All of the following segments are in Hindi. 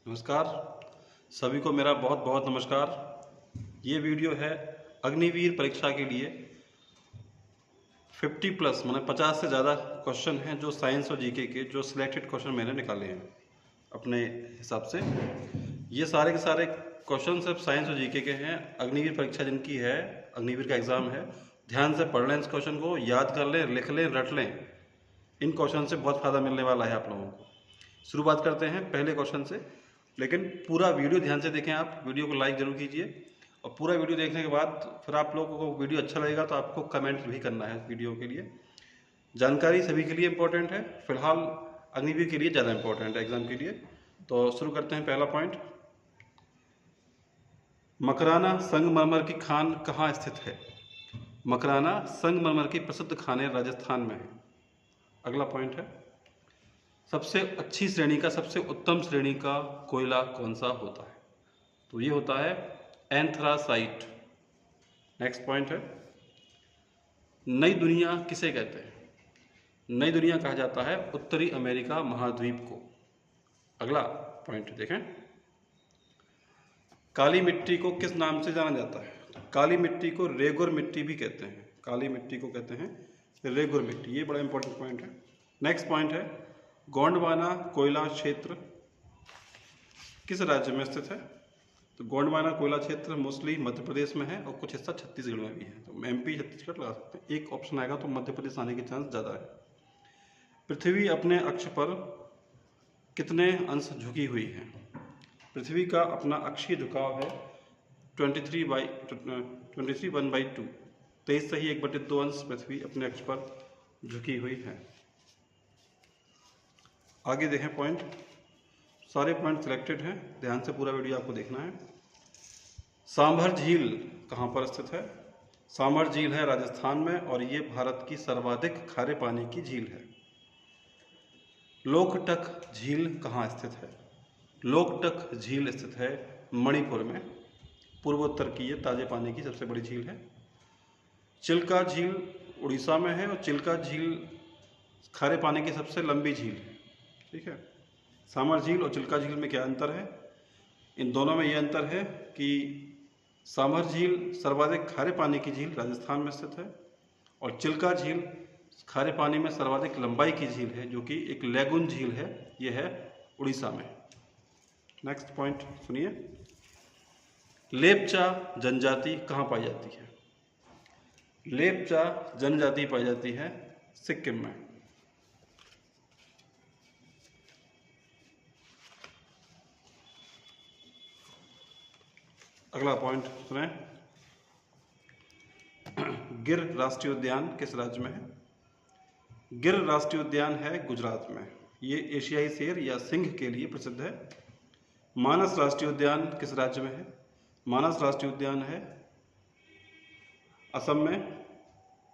नमस्कार सभी को मेरा बहुत बहुत नमस्कार। ये वीडियो है अग्निवीर परीक्षा के लिए 50 प्लस मतलब 50 से ज़्यादा क्वेश्चन हैं जो साइंस और जीके के जो सिलेक्टेड क्वेश्चन मैंने निकाले हैं अपने हिसाब से। ये सारे के सारे क्वेश्चन सिर्फ साइंस और जीके के हैं। अग्निवीर परीक्षा जिनकी है, अग्निवीर का एग्ज़ाम है, ध्यान से पढ़ लें, इस क्वेश्चन को याद कर लें, लिख लें, रट लें। इन क्वेश्चन से बहुत फ़ायदा मिलने वाला है आप लोगों को। शुरुआत करते हैं पहले क्वेश्चन से, लेकिन पूरा वीडियो ध्यान से देखें। आप वीडियो को लाइक जरूर कीजिए और पूरा वीडियो देखने के बाद फिर आप लोगों को वीडियो अच्छा लगेगा तो आपको कमेंट भी करना है वीडियो के लिए। जानकारी सभी के लिए इम्पोर्टेंट है, फिलहाल अग्निवीर के लिए ज़्यादा इम्पोर्टेंट है एग्जाम के लिए। तो शुरू करते हैं। पहला पॉइंट, मकराना संगमरमर की खान कहाँ स्थित है? मकराना संगमरमर की प्रसिद्ध खानें राजस्थान में है। अगला पॉइंट है, सबसे अच्छी श्रेणी का, सबसे उत्तम श्रेणी का कोयला कौन सा होता है? तो ये होता है एंथ्रासाइट। नेक्स्ट पॉइंट है, नई दुनिया किसे कहते हैं? नई दुनिया कहा जाता है उत्तरी अमेरिका महाद्वीप को। अगला पॉइंट देखें, काली मिट्टी को किस नाम से जाना जाता है? काली मिट्टी को रेगुर मिट्टी भी कहते हैं। काली मिट्टी को कहते हैं रेगुर मिट्टी। ये बड़ा इंपॉर्टेंट पॉइंट है। नेक्स्ट पॉइंट है, गोंडवाना कोयला क्षेत्र किस राज्य में स्थित है? तो गोंडवाना कोयला क्षेत्र मोस्टली मध्य प्रदेश में है और कुछ हिस्सा छत्तीसगढ़ में भी है। तो एमपी छत्तीसगढ़ लगा सकते हैं। एक ऑप्शन आएगा तो मध्य प्रदेश आने के चांस ज़्यादा है। पृथ्वी अपने अक्ष पर कितने अंश झुकी हुई है? पृथ्वी का अपना अक्षीय झुकाव है 23/1/2। 23 से ही 1/2 अंश पृथ्वी अपने अक्ष पर झुकी हुई है। आगे देखें पॉइंट, सारे पॉइंट सिलेक्टेड हैं, ध्यान से पूरा वीडियो आपको देखना है। सांभर झील कहाँ पर स्थित है? सांभर झील है राजस्थान में और ये भारत की सर्वाधिक खारे पानी की झील है। लोकटक झील कहाँ स्थित है? लोकटक झील स्थित है मणिपुर में। पूर्वोत्तर की ये ताजे पानी की सबसे बड़ी झील है। चिल्का झील उड़ीसा में है और चिल्का झील खारे पानी की सबसे लंबी झील है। ठीक है, सांभर झील और चिल्का झील में क्या अंतर है? इन दोनों में यह अंतर है कि सांभर झील सर्वाधिक खारे पानी की झील राजस्थान में स्थित है और चिल्का झील खारे पानी में सर्वाधिक लंबाई की झील है, जो कि एक लैगून झील है। यह है उड़ीसा में। नेक्स्ट पॉइंट सुनिए, लेपचा जनजाति कहाँ पाई जाती है? लेपचा जनजाति पाई जाती है सिक्किम में। अगला पॉइंट सुने, गिर राष्ट्रीय उद्यान किस राज्य में है? गिर राष्ट्रीय उद्यान है गुजरात में। ये एशियाई शेर या सिंह के लिए प्रसिद्ध है। मानस राष्ट्रीय उद्यान किस राज्य में है? मानस राष्ट्रीय उद्यान है असम में।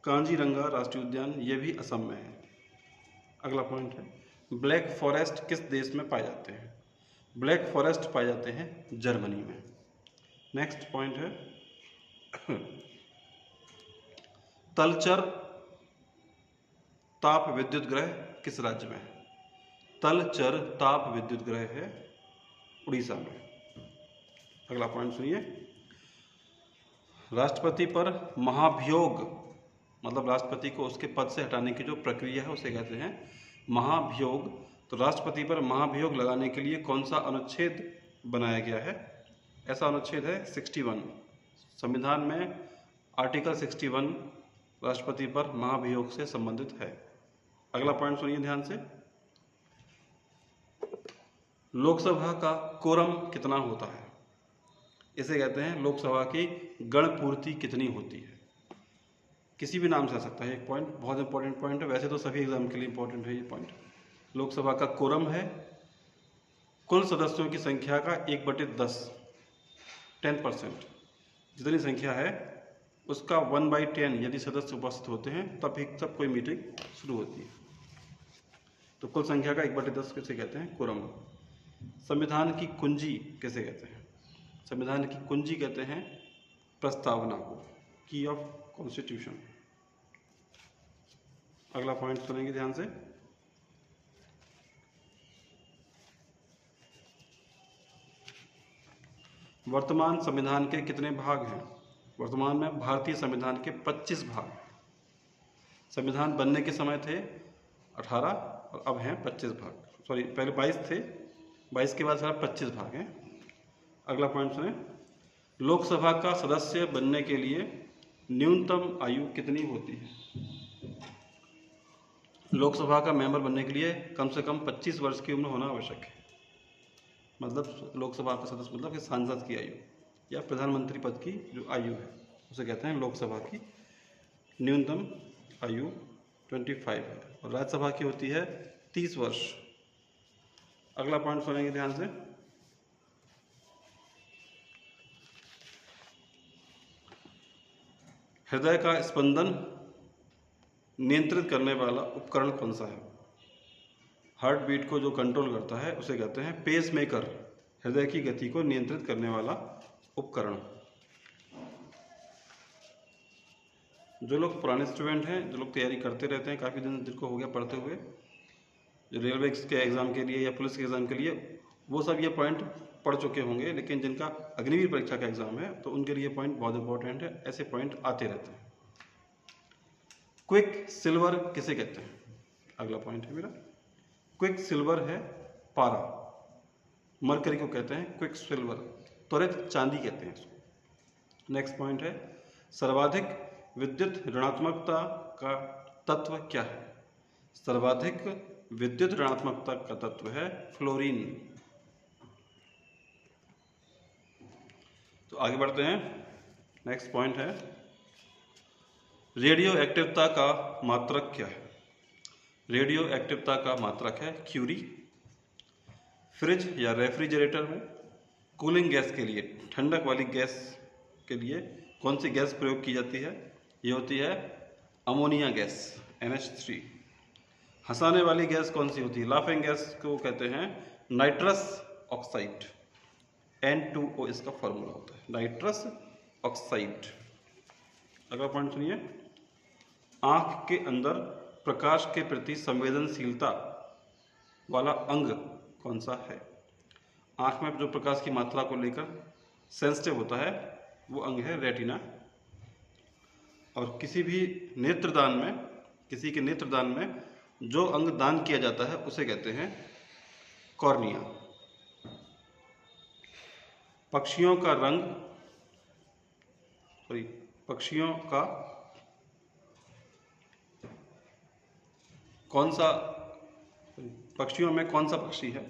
कांजीरंगा राष्ट्रीय उद्यान ये भी असम में है। अगला पॉइंट है, ब्लैक फॉरेस्ट किस देश में पाए जाते हैं? ब्लैक फॉरेस्ट पाए जाते हैं जर्मनी में। नेक्स्ट पॉइंट है, तलचर ताप विद्युत ग्रह किस राज्य में है? तलचर ताप विद्युत ग्रह है उड़ीसा में। अगला पॉइंट सुनिए, राष्ट्रपति पर महाभियोग मतलब राष्ट्रपति को उसके पद से हटाने की जो प्रक्रिया है उसे कहते हैं महाभियोग। तो राष्ट्रपति पर महाभियोग लगाने के लिए कौन सा अनुच्छेद बनाया गया है? ऐसा अनुच्छेद है 61 संविधान में। आर्टिकल 61 राष्ट्रपति पर महाभियोग से संबंधित है। अगला पॉइंट सुनिए ध्यान से, लोकसभा का कोरम कितना होता है? इसे कहते हैं लोकसभा की गणपूर्ति कितनी होती है। किसी भी नाम से आ सकता है। एक पॉइंट बहुत इंपॉर्टेंट पॉइंट है, वैसे तो सभी एग्जाम के लिए इंपॉर्टेंट है ये पॉइंट। लोकसभा का कोरम है कुल सदस्यों की संख्या का 1/10 10%। जितनी संख्या है उसका 1/10 यदि सदस्य उपस्थित होते हैं तब कोई मीटिंग शुरू होती है। तो कुल संख्या का 1/10 किसे कहते हैं? कोरम। संविधान की कुंजी किसे कहते हैं? संविधान की कुंजी कहते हैं प्रस्तावना को, की ऑफ कॉन्स्टिट्यूशन। अगला पॉइंट सुनेंगे ध्यान से, वर्तमान संविधान के कितने भाग हैं? वर्तमान में भारतीय संविधान के 25 भाग। संविधान बनने के समय थे 18 और अब हैं 25 भाग। सॉरी, पहले 22 थे, 22 के बाद सारा 25 भाग हैं। अगला पॉइंट सुने। लोकसभा का सदस्य बनने के लिए न्यूनतम आयु कितनी होती है? लोकसभा का मेंबर बनने के लिए कम से कम 25 वर्ष की उम्र होना आवश्यक है। मतलब लोकसभा का सदस्य मतलब कि सांसद की आयु या प्रधानमंत्री पद की जो आयु है उसे कहते हैं लोकसभा की न्यूनतम आयु 25 है और राज्यसभा की होती है 30 वर्ष। अगला पॉइंट सुनेंगे ध्यान से। हृदय का स्पंदन नियंत्रित करने वाला उपकरण कौन सा है? हार्ट बीट को जो कंट्रोल करता है उसे कहते हैं पेस मेकर, हृदय की गति को नियंत्रित करने वाला उपकरण। जो लोग पुराने स्टूडेंट हैं, जो लोग तैयारी करते रहते हैं, काफ़ी दिन जिनको हो गया पढ़ते हुए, जो रेलवे के एग्ज़ाम के लिए या पुलिस के एग्ज़ाम के लिए, वो सब ये पॉइंट पढ़ चुके होंगे। लेकिन जिनका अग्निवीर परीक्षा का एग्ज़ाम है तो उनके लिए पॉइंट बहुत इंपॉर्टेंट है। ऐसे पॉइंट आते रहते हैं। क्विक सिल्वर किसे कहते हैं? अगला पॉइंट है मेरा। क्विक सिल्वर है पारा, मरकरी को कहते हैं क्विक सिल्वर, त्वरित चांदी कहते हैं इसको। नेक्स्ट पॉइंट है सर्वाधिक विद्युत ऋणात्मकता का तत्व क्या है? सर्वाधिक विद्युत ऋणात्मकता का तत्व है फ्लोरीन। तो आगे बढ़ते हैं। नेक्स्ट पॉइंट है रेडियो एक्टिवता का मात्रक क्या है? रेडियो एक्टिवता का मात्रक है क्यूरी। फ्रिज या रेफ्रिजरेटर में कूलिंग गैस के लिए, ठंडक वाली गैस के लिए कौन सी गैस प्रयोग की जाती है? ये होती है अमोनिया गैस, NH3। हंसाने वाली गैस कौन सी होती है? लाफिंग गैस को कहते हैं नाइट्रस ऑक्साइड, N2O इसका फॉर्मूला होता है, नाइट्रस ऑक्साइड। अगला पॉइंट सुनिए। आंख के अंदर प्रकाश के प्रति संवेदनशीलता वाला अंग कौन सा है? आंख में जो प्रकाश की मात्रा को लेकर सेंसिटिव होता है वो अंग है रेटिना। और किसी भी नेत्रदान में, किसी के नेत्रदान में जो अंग दान किया जाता है उसे कहते हैं कॉर्निया। पक्षियों का रंग, पक्षियों का कौन सा, पक्षियों में कौन सा पक्षी है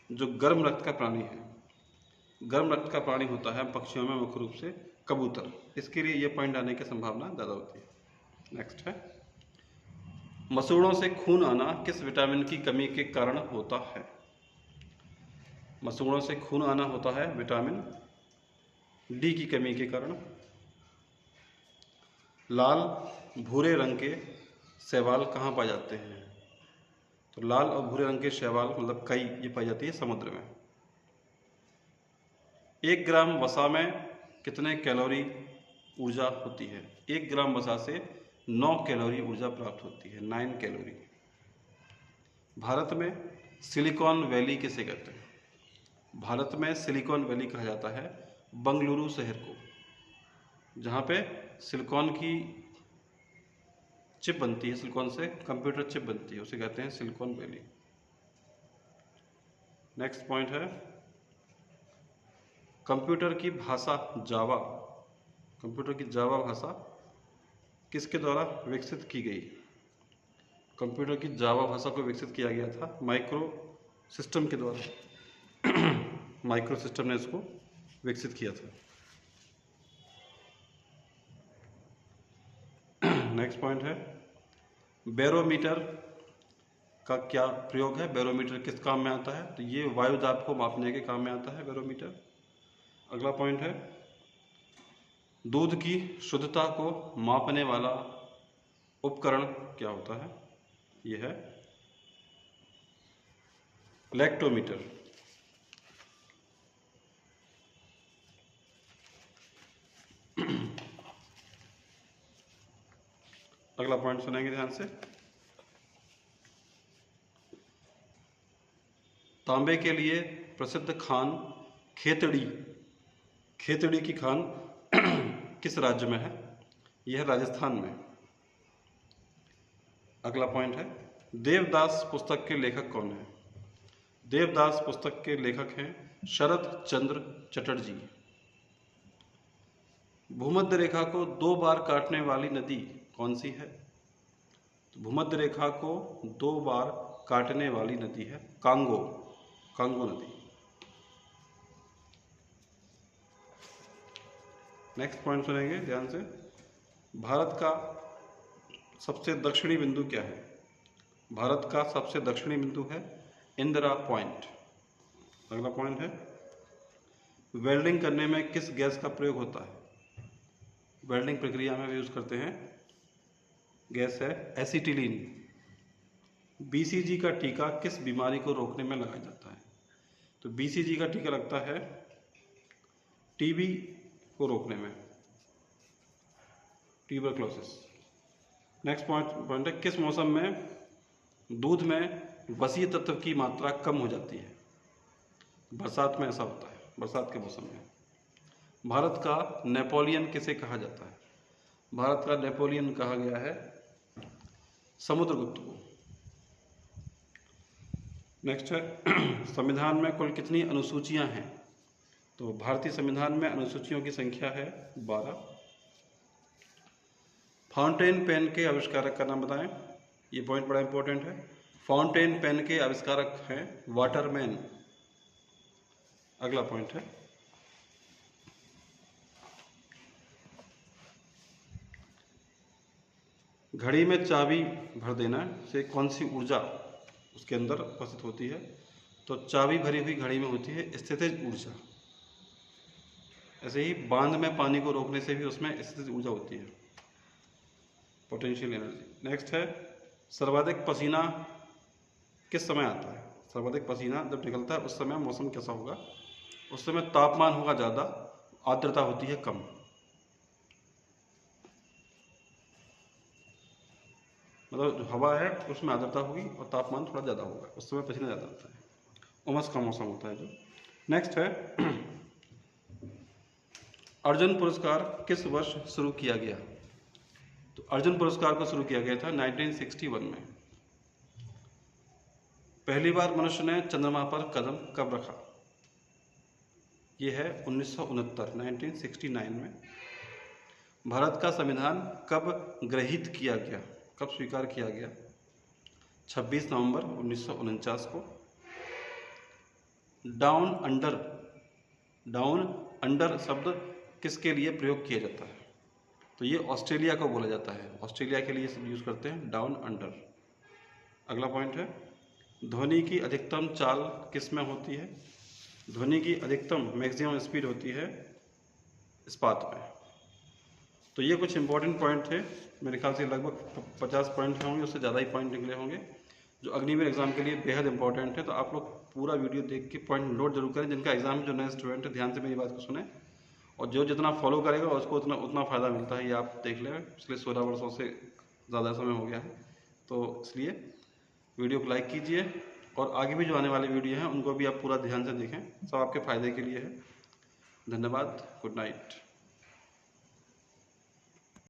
जो गर्म रक्त का प्राणी है? गर्म रक्त का प्राणी होता है पक्षियों में मुख्य रूप से कबूतर। इसके लिए ये पॉइंट आने की संभावना ज़्यादा होती है। नेक्स्ट है मसूड़ों से खून आना किस विटामिन की कमी के कारण होता है? मसूड़ों से खून आना होता है विटामिन डी की कमी के कारण। लाल भूरे रंग के शैवाल कहाँ पाए जाते हैं? तो लाल और भूरे रंग के शैवाल मतलब कई, ये पाई जाती है समुद्र में। 1 ग्राम वसा में कितने कैलोरी ऊर्जा होती है? 1 ग्राम वसा से 9 कैलोरी ऊर्जा प्राप्त होती है, 9 कैलोरी। भारत में सिलिकॉन वैली किसे कहते हैं? भारत में सिलिकॉन वैली कहा जाता है बंगलुरु शहर को, जहाँ पे सिलिकॉन की चिप बनती है, सिलिकॉन से कंप्यूटर चिप बनती है, उसे कहते हैं सिलिकॉन वैली। नेक्स्ट पॉइंट है कंप्यूटर की भाषा जावा, कंप्यूटर की जावा भाषा किसके द्वारा विकसित की गई? कंप्यूटर की जावा भाषा को विकसित किया गया था माइक्रो सिस्टम के द्वारा। माइक्रो सिस्टम ने इसको विकसित किया था। नेक्स्ट पॉइंट है बैरोमीटर का क्या प्रयोग है? बैरोमीटर किस काम में आता है? तो ये वायु दाब को मापने के काम में आता है बैरोमीटर। अगला पॉइंट है दूध की शुद्धता को मापने वाला उपकरण क्या होता है? ये है लैक्टोमीटर। अगला पॉइंट सुनेंगे ध्यान से। तांबे के लिए प्रसिद्ध खान खेतड़ी खेतड़ी की खान किस राज्य में है? यह है राजस्थान में। अगला पॉइंट है, देवदास पुस्तक के लेखक कौन है? देवदास पुस्तक के लेखक हैं शरत चंद्र चटर्जी। भूमध्य रेखा को 2 बार काटने वाली नदी कौन सी है? तो भूमध्य रेखा को 2 बार काटने वाली नदी है कांगो, कांगो नदी। नेक्स्ट पॉइंट सुनेंगे ध्यान से। भारत का सबसे दक्षिणी बिंदु क्या है? भारत का सबसे दक्षिणी बिंदु है इंदिरा पॉइंट। अगला पॉइंट है, वेल्डिंग करने में किस गैस का प्रयोग होता है? वेल्डिंग प्रक्रिया में यूज करते हैं गैस है एसिटिलीन। बीसीजी का टीका किस बीमारी को रोकने में लगाया जाता है? तो बीसीजी का टीका लगता है टीबी को रोकने में, ट्यूबरक्लोसिस। नेक्स्ट पॉइंट है, किस मौसम में दूध में वसीय तत्व की मात्रा कम हो जाती है? बरसात में ऐसा होता है, बरसात के मौसम में। भारत का नेपोलियन किसे कहा जाता है? भारत का नेपोलियन कहा गया है समुद्रगुप्त को। नेक्स्ट है, संविधान में कुल कितनी अनुसूचियां हैं? तो भारतीय संविधान में अनुसूचियों की संख्या है 12। फाउंटेन पेन के आविष्कारक का नाम बताएं। ये पॉइंट बड़ा इंपॉर्टेंट है। फाउंटेन पेन के आविष्कारक हैं वाटरमैन। अगला पॉइंट है, घड़ी में चाबी भर देना से कौन सी ऊर्जा उसके अंदर उपस्थित होती है? तो चाबी भरी हुई घड़ी में होती है स्थितिज ऊर्जा। ऐसे ही बांध में पानी को रोकने से भी उसमें स्थितिज ऊर्जा होती है, पोटेंशियल एनर्जी। नेक्स्ट है, सर्वाधिक पसीना किस समय आता है? सर्वाधिक पसीना जब निकलता है उस समय मौसम कैसा होगा? उस समय तापमान होगा ज़्यादा, आर्द्रता होती है कम। मतलब जो हवा है उसमें आर्द्रता होगी और तापमान थोड़ा ज़्यादा होगा, उस समय पसीना ज़्यादा आता है, उमस का मौसम होता है जो। नेक्स्ट है, अर्जुन पुरस्कार किस वर्ष शुरू किया गया? तो अर्जुन पुरस्कार को शुरू किया गया था 1961 में। पहली बार मनुष्य ने चंद्रमा पर कदम कब रखा? ये है 1969 में। भारत का संविधान कब गृहीत किया गया, कब स्वीकार किया गया? 26 नवंबर 1949 को। डाउन अंडर शब्द किसके लिए प्रयोग किया जाता है? तो ये ऑस्ट्रेलिया को बोला जाता है, ऑस्ट्रेलिया के लिए सब यूज करते हैं डाउन अंडर। अगला पॉइंट है, ध्वनि की अधिकतम चाल किस में होती है? ध्वनि की अधिकतम मैक्सिमम स्पीड होती है इस्पात में। तो ये कुछ इंपॉर्टेंट पॉइंट थे, मेरे ख्याल से लगभग 50 पॉइंट होंगे, उससे ज़्यादा ही पॉइंट निकले होंगे जो अग्निवीर एग्जाम के लिए बेहद इंपॉर्टेंट है। तो आप लोग पूरा वीडियो देख के पॉइंट नोट जरूर करें। जिनका एग्जाम है, जो नए स्टूडेंट है, ध्यान से मेरी बात को सुने, और जो जितना फॉलो करेगा उसको उतना फ़ायदा मिलता है। ये आप देख लें, पिछले 16 वर्षों से ज़्यादा समय हो गया है, तो इसलिए वीडियो को लाइक कीजिए और आगे भी जो आने वाले वीडियो हैं उनको भी आप पूरा ध्यान से देखें, सब आपके फ़ायदे के लिए है। धन्यवाद, गुड नाइट।